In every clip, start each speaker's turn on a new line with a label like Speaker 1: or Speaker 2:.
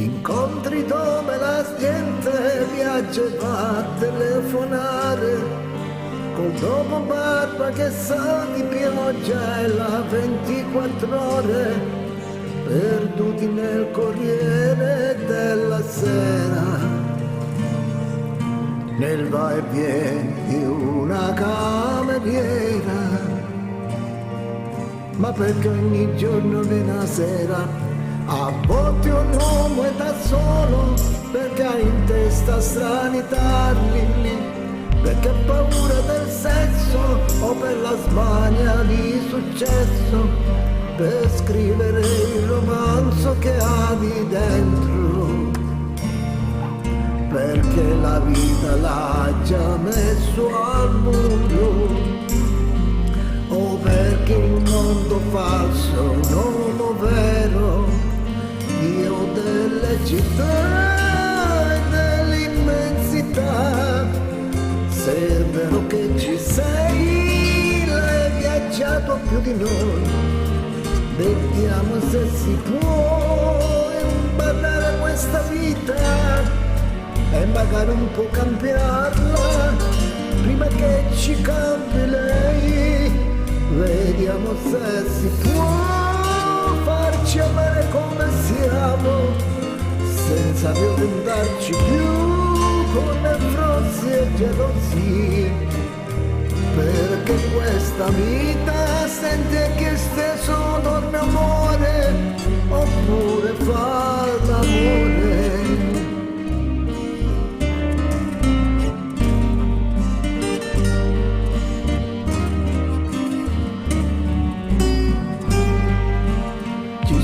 Speaker 1: incontri dove la gente viaggia e va a telefonare, col dopo barba che sa di pioggia e la 24 ore, perduti nel Corriere della Sera, nel va e vieni di una cameriera. Ma perché ogni giorno di una sera a volte un uomo è da solo, perché ha in testa strani tarli, perché ha paura del sesso o per la smania di successo, per scrivere il romanzo che ha di dentro, perché la vita l'ha già messo al muro, o perché il mondo falso è un uomo vero, Dio delle città e dell'immensità. Se è vero che ci sei, l'hai viaggiato più di noi, vediamo se si può imparare questa vita e magari un po' cambiarla prima che ci cambi lei. Vediamo se si può farci amare come siamo, senza violentarci più con nevrosi e gelosie, perché questa vita sente che stesso dorme amore, oppure fa l'amore.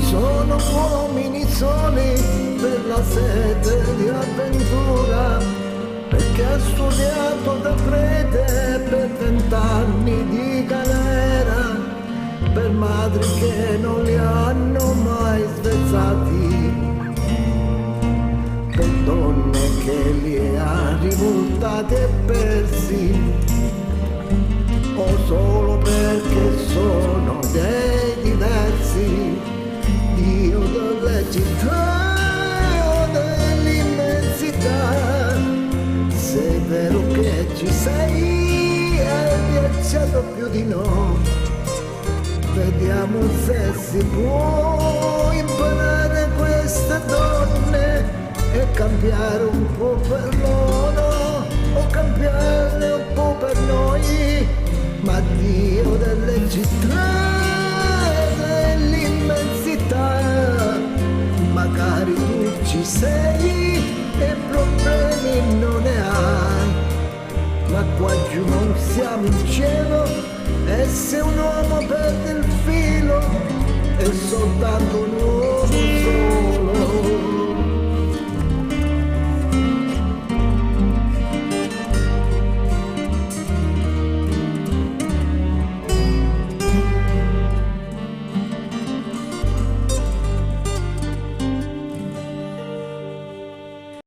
Speaker 1: Sono uomini soli per la sete di avventura, perché ha studiato da prete per 20 anni di galera, per madri che non li hanno mai svezzati, per donne che li ha rivoltati e persi, o solo perché sono dei diversi, Dio delle città o dell'immensità. Se è vero che ci sei, hai viaggiato più di noi, vediamo se si può imparare queste donne e cambiare un po' per loro, o cambiarle un po' per noi. Ma Dio delle città, magari tu ci sei e problemi non ne hai, ma qua giù non siamo in cielo, e se un uomo perde il filo è soltanto un uomo solo.